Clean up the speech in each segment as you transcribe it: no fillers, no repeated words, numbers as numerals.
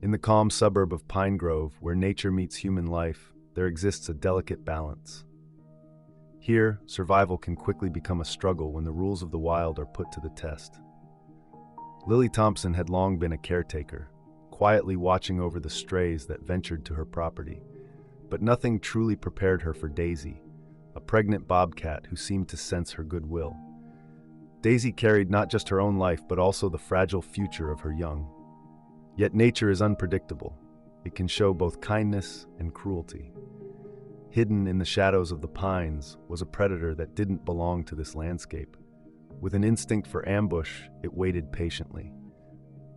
In the calm suburb of Pine Grove, where nature meets human life, there exists a delicate balance. Here, survival can quickly become a struggle when the rules of the wild are put to the test. Lily Thompson had long been a caretaker, quietly watching over the strays that ventured to her property. But nothing truly prepared her for Daisy, a pregnant bobcat who seemed to sense her goodwill. Daisy carried not just her own life but also the fragile future of her young. Yet nature is unpredictable. It can show both kindness and cruelty. Hidden in the shadows of the pines was a predator that didn't belong to this landscape. With an instinct for ambush, it waited patiently.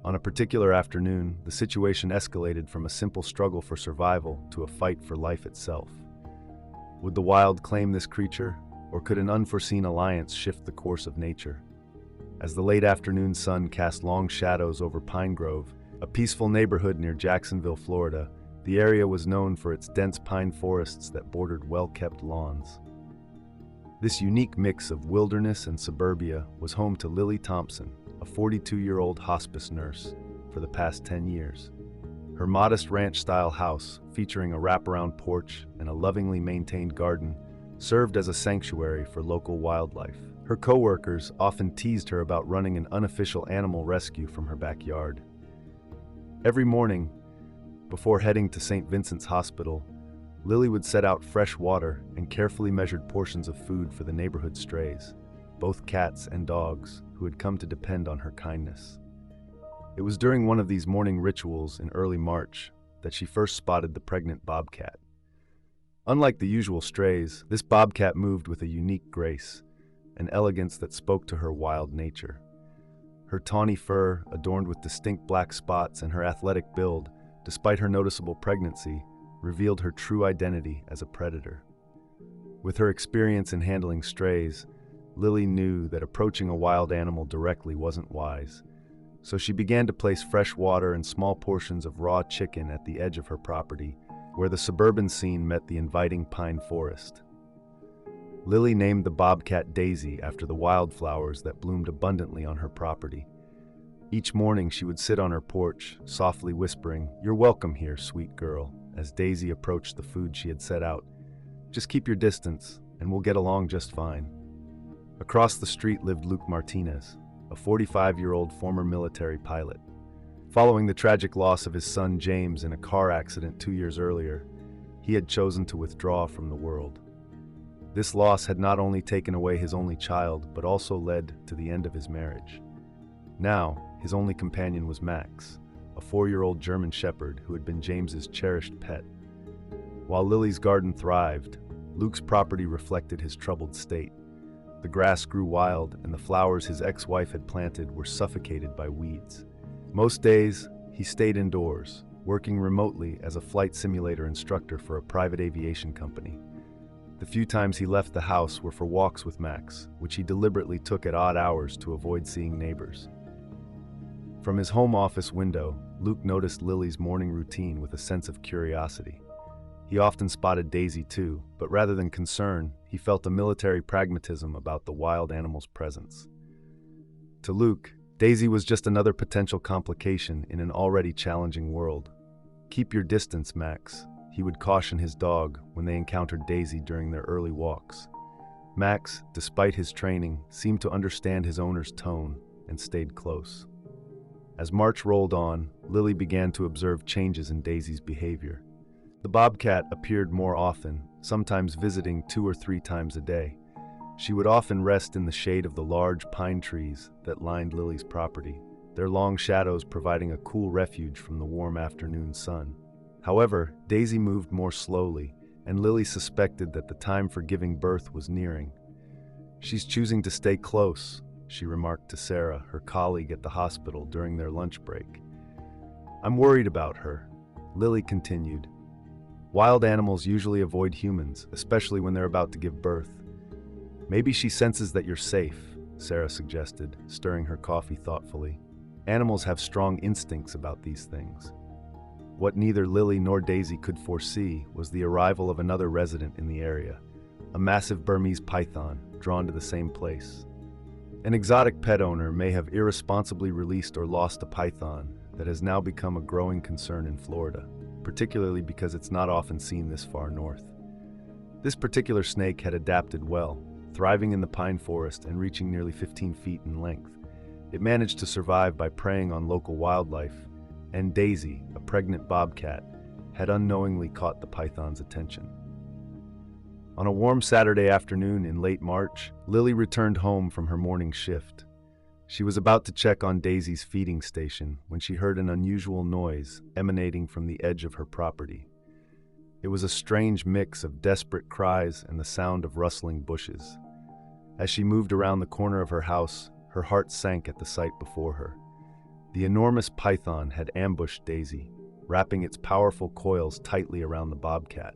On a particular afternoon, the situation escalated from a simple struggle for survival to a fight for life itself. Would the wild claim this creature, or could an unforeseen alliance shift the course of nature? As the late afternoon sun cast long shadows over Pine Grove, a peaceful neighborhood near Jacksonville, Florida, the area was known for its dense pine forests that bordered well-kept lawns. This unique mix of wilderness and suburbia was home to Lily Thompson, a 42-year-old hospice nurse, for the past 10 years. Her modest ranch-style house, featuring a wraparound porch and a lovingly maintained garden, served as a sanctuary for local wildlife. Her co-workers often teased her about running an unofficial animal rescue from her backyard. Every morning, before heading to St. Vincent's Hospital, Lily would set out fresh water and carefully measured portions of food for the neighborhood strays, both cats and dogs, who had come to depend on her kindness. It was during one of these morning rituals in early March that she first spotted the pregnant bobcat. Unlike the usual strays, this bobcat moved with a unique grace, an elegance that spoke to her wild nature. Her tawny fur, adorned with distinct black spots, and her athletic build, despite her noticeable pregnancy, revealed her true identity as a predator. With her experience in handling strays, Lily knew that approaching a wild animal directly wasn't wise, so she began to place fresh water and small portions of raw chicken at the edge of her property, where the suburban scene met the inviting pine forest. Lily named the bobcat Daisy after the wildflowers that bloomed abundantly on her property. Each morning she would sit on her porch, softly whispering, "You're welcome here, sweet girl," as Daisy approached the food she had set out. "Just keep your distance, and we'll get along just fine." Across the street lived Luke Martinez, a 45-year-old former military pilot. Following the tragic loss of his son James in a car accident 2 years earlier, he had chosen to withdraw from the world. This loss had not only taken away his only child, but also led to the end of his marriage. Now, his only companion was Max, a 4-year-old German shepherd who had been James's cherished pet. While Lily's garden thrived, Luke's property reflected his troubled state. The grass grew wild, and the flowers his ex-wife had planted were suffocated by weeds. Most days, he stayed indoors, working remotely as a flight simulator instructor for a private aviation company. The few times he left the house were for walks with Max, which he deliberately took at odd hours to avoid seeing neighbors. From his home office window, Luke noticed Lily's morning routine with a sense of curiosity. He often spotted Daisy too, but rather than concern, he felt a military pragmatism about the wild animal's presence. To Luke, Daisy was just another potential complication in an already challenging world. "Keep your distance, Max," he would caution his dog when they encountered Daisy during their early walks. Max, despite his training, seemed to understand his owner's tone and stayed close. As March rolled on, Lily began to observe changes in Daisy's behavior. The bobcat appeared more often, sometimes visiting 2 or 3 times a day. She would often rest in the shade of the large pine trees that lined Lily's property, their long shadows providing a cool refuge from the warm afternoon sun. However, Daisy moved more slowly, and Lily suspected that the time for giving birth was nearing. "She's choosing to stay close," she remarked to Sarah, her colleague at the hospital, during their lunch break. "I'm worried about her," Lily continued. "Wild animals usually avoid humans, especially when they're about to give birth." "Maybe she senses that you're safe," Sarah suggested, stirring her coffee thoughtfully. "Animals have strong instincts about these things." What neither Lily nor Daisy could foresee was the arrival of another resident in the area, a massive Burmese python drawn to the same place. An exotic pet owner may have irresponsibly released or lost a python, that has now become a growing concern in Florida, particularly because it's not often seen this far north. This particular snake had adapted well, thriving in the pine forest and reaching nearly 15 feet in length. It managed to survive by preying on local wildlife, and Daisy, a pregnant bobcat, had unknowingly caught the python's attention. On a warm Saturday afternoon in late March, Lily returned home from her morning shift. She was about to check on Daisy's feeding station when she heard an unusual noise emanating from the edge of her property. It was a strange mix of desperate cries and the sound of rustling bushes. As she moved around the corner of her house, her heart sank at the sight before her. The enormous python had ambushed Daisy, wrapping its powerful coils tightly around the bobcat.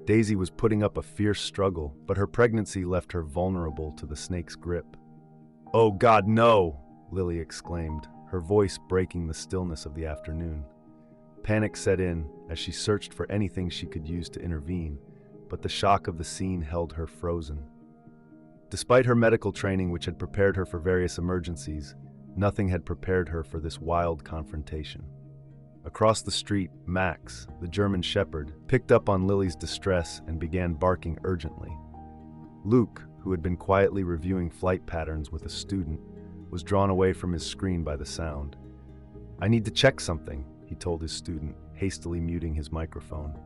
Daisy was putting up a fierce struggle, but her pregnancy left her vulnerable to the snake's grip. "Oh God, no!" Lily exclaimed, her voice breaking the stillness of the afternoon. Panic set in as she searched for anything she could use to intervene, but the shock of the scene held her frozen. Despite her medical training, which had prepared her for various emergencies, nothing had prepared her for this wild confrontation. Across the street, Max, the German shepherd, picked up on Lily's distress and began barking urgently. Luke, who had been quietly reviewing flight patterns with a student, was drawn away from his screen by the sound. "I need to check something," he told his student, hastily muting his microphone.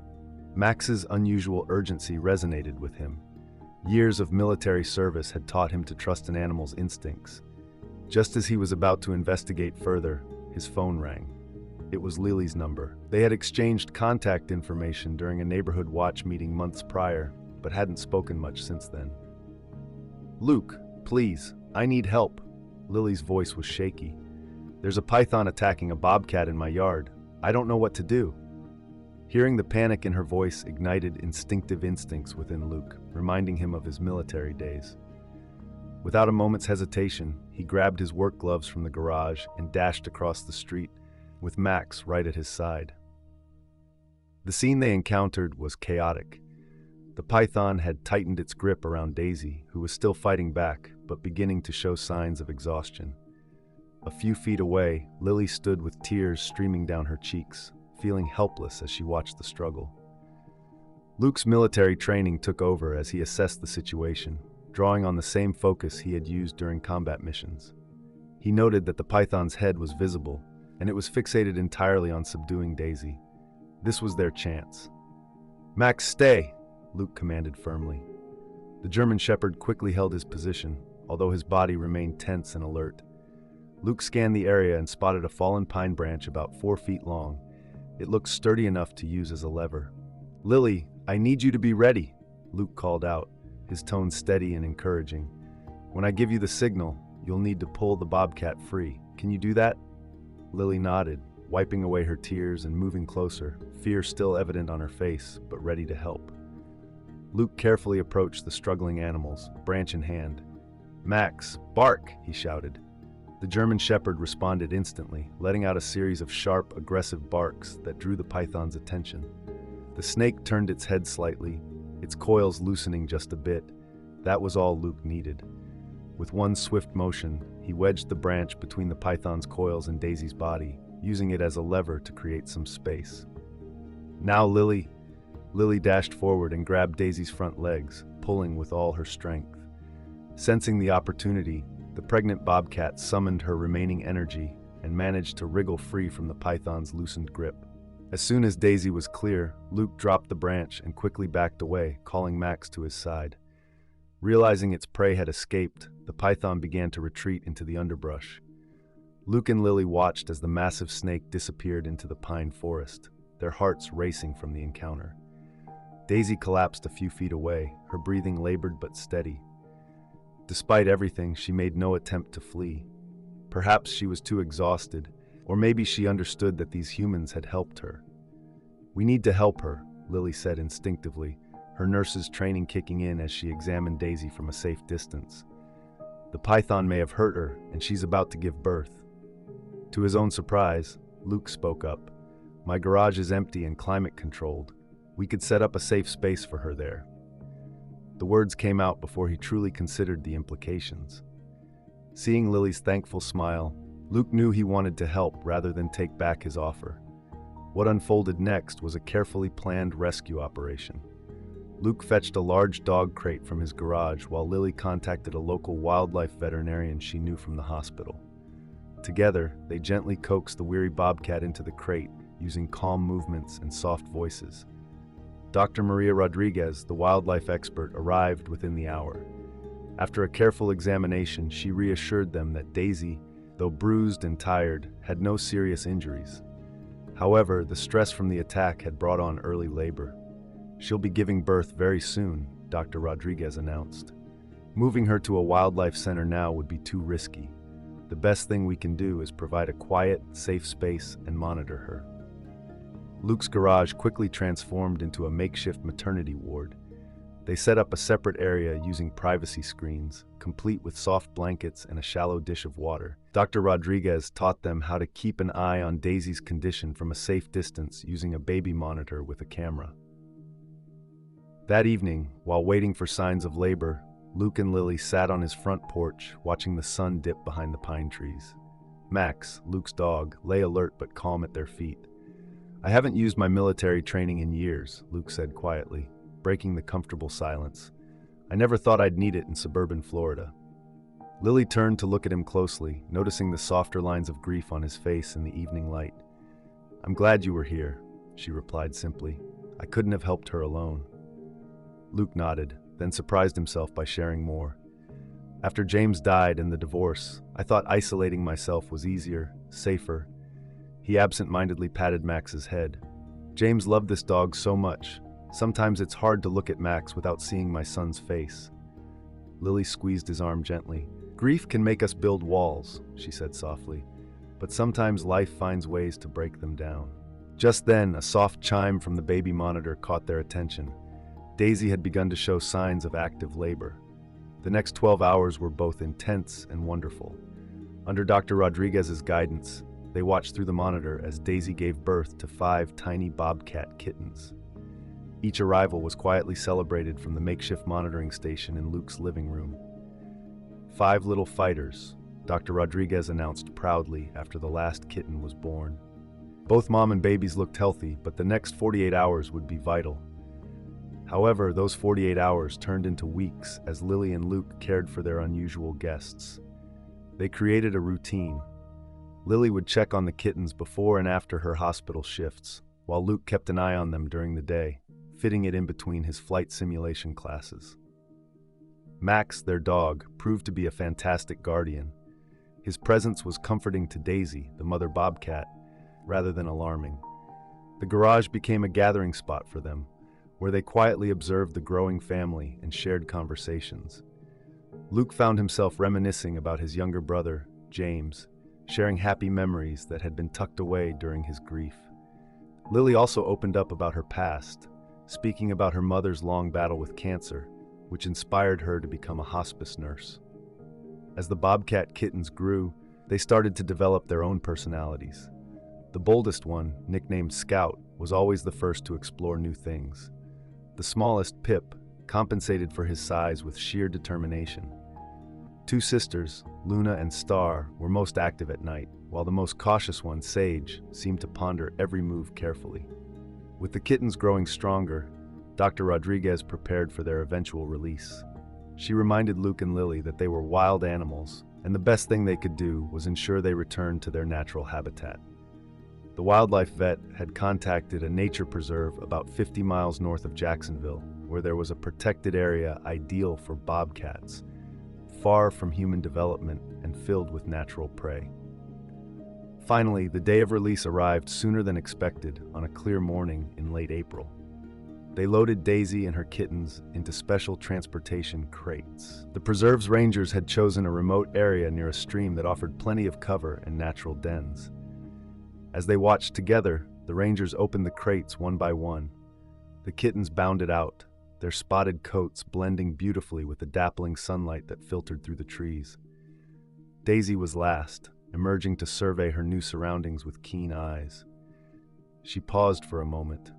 Max's unusual urgency resonated with him. Years of military service had taught him to trust an animal's instincts. Just as he was about to investigate further, his phone rang. It was Lily's number. They had exchanged contact information during a neighborhood watch meeting months prior, but hadn't spoken much since then. "Luke, please, I need help." Lily's voice was shaky. "There's a python attacking a bobcat in my yard. I don't know what to do." Hearing the panic in her voice ignited instinctive instincts within Luke, reminding him of his military days. Without a moment's hesitation, he grabbed his work gloves from the garage and dashed across the street, with Max right at his side. The scene they encountered was chaotic. The python had tightened its grip around Daisy, who was still fighting back, but beginning to show signs of exhaustion. A few feet away, Lily stood with tears streaming down her cheeks, feeling helpless as she watched the struggle. Luke's military training took over as he assessed the situation, drawing on the same focus he had used during combat missions. He noted that the python's head was visible, and it was fixated entirely on subduing Daisy. This was their chance. "Max, stay!" Luke commanded firmly. The German shepherd quickly held his position, although his body remained tense and alert. Luke scanned the area and spotted a fallen pine branch about 4 feet long. It looked sturdy enough to use as a lever. "Lily, I need you to be ready," Luke called out, his tone steady and encouraging. "When I give you the signal, you'll need to pull the bobcat free. Can you do that?" Lily nodded, wiping away her tears and moving closer, fear still evident on her face, but ready to help. Luke carefully approached the struggling animals, branch in hand. "Max, bark!" he shouted. The German shepherd responded instantly, letting out a series of sharp, aggressive barks that drew the python's attention. The snake turned its head slightly, its coils loosening just a bit. That was all Luke needed. With one swift motion, he wedged the branch between the python's coils and Daisy's body, using it as a lever to create some space. "Now, Lily!" Lily dashed forward and grabbed Daisy's front legs, pulling with all her strength. Sensing the opportunity, the pregnant bobcat summoned her remaining energy and managed to wriggle free from the python's loosened grip. As soon as Daisy was clear, Luke dropped the branch and quickly backed away, calling Max to his side. Realizing its prey had escaped, the python began to retreat into the underbrush. Luke and Lily watched as the massive snake disappeared into the pine forest, their hearts racing from the encounter. Daisy collapsed a few feet away, her breathing labored but steady. Despite everything, she made no attempt to flee. Perhaps she was too exhausted, or maybe she understood that these humans had helped her. "We need to help her," Lily said instinctively, her nurse's training kicking in as she examined Daisy from a safe distance. "The python may have hurt her, and she's about to give birth." To his own surprise, Luke spoke up. "My garage is empty and climate-controlled. We could set up a safe space for her there." The words came out before he truly considered the implications. Seeing Lily's thankful smile, Luke knew he wanted to help rather than take back his offer. What unfolded next was a carefully planned rescue operation. Luke fetched a large dog crate from his garage while Lily contacted a local wildlife veterinarian she knew from the hospital. Together, they gently coaxed the weary bobcat into the crate, using calm movements and soft voices. Dr. Maria Rodriguez, the wildlife expert, arrived within the hour. After a careful examination, she reassured them that Daisy, though bruised and tired, had no serious injuries. However, the stress from the attack had brought on early labor. She'll be giving birth very soon, Dr. Rodriguez announced. Moving her to a wildlife center now would be too risky. The best thing we can do is provide a quiet, safe space and monitor her. Luke's garage quickly transformed into a makeshift maternity ward. They set up a separate area using privacy screens, complete with soft blankets and a shallow dish of water. Dr. Rodriguez taught them how to keep an eye on Daisy's condition from a safe distance using a baby monitor with a camera. That evening, while waiting for signs of labor, Luke and Lily sat on his front porch, watching the sun dip behind the pine trees. Max, Luke's dog, lay alert but calm at their feet. "I haven't used my military training in years," Luke said quietly, breaking the comfortable silence. "I never thought I'd need it in suburban Florida." Lily turned to look at him closely, noticing the softer lines of grief on his face in the evening light. "I'm glad you were here," she replied simply. "I couldn't have helped her alone." Luke nodded, then surprised himself by sharing more. "After James died and the divorce, I thought isolating myself was easier, safer." He absent-mindedly patted Max's head. "James loved this dog so much. Sometimes it's hard to look at Max without seeing my son's face." Lily squeezed his arm gently. "Grief can make us build walls," she said softly, "but sometimes life finds ways to break them down." Just then, a soft chime from the baby monitor caught their attention. Daisy had begun to show signs of active labor. The next 12 hours were both intense and wonderful. Under Dr. Rodriguez's guidance, they watched through the monitor as Daisy gave birth to 5 tiny bobcat kittens. Each arrival was quietly celebrated from the makeshift monitoring station in Luke's living room. 5 little fighters, Dr. Rodriguez announced proudly after the last kitten was born. Both mom and babies looked healthy, but the next 48 hours would be vital. However, those 48 hours turned into weeks as Lily and Luke cared for their unusual guests. They created a routine. Lily would check on the kittens before and after her hospital shifts, while Luke kept an eye on them during the day, fitting it in between his flight simulation classes. Max, their dog, proved to be a fantastic guardian. His presence was comforting to Daisy, the mother bobcat, rather than alarming. The garage became a gathering spot for them, where they quietly observed the growing family and shared conversations. Luke found himself reminiscing about his younger brother, James, sharing happy memories that had been tucked away during his grief. Lily also opened up about her past, speaking about her mother's long battle with cancer, which inspired her to become a hospice nurse. As the bobcat kittens grew, they started to develop their own personalities. The boldest one, nicknamed Scout, was always the first to explore new things. The smallest, Pip, compensated for his size with sheer determination. 2 sisters, Luna and Star, were most active at night, while the most cautious one, Sage, seemed to ponder every move carefully. With the kittens growing stronger, Dr. Rodriguez prepared for their eventual release. She reminded Luke and Lily that they were wild animals, and the best thing they could do was ensure they returned to their natural habitat. The wildlife vet had contacted a nature preserve about 50 miles north of Jacksonville, where there was a protected area ideal for bobcats, far from human development and filled with natural prey. Finally, the day of release arrived sooner than expected on a clear morning in late April. They loaded Daisy and her kittens into special transportation crates. The preserve's rangers had chosen a remote area near a stream that offered plenty of cover and natural dens. As they watched together, the rangers opened the crates one by one. The kittens bounded out, their spotted coats blending beautifully with the dappling sunlight that filtered through the trees. Daisy was last, emerging to survey her new surroundings with keen eyes. She paused for a moment,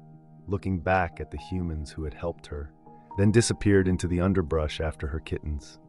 looking back at the humans who had helped her, then disappeared into the underbrush after her kittens.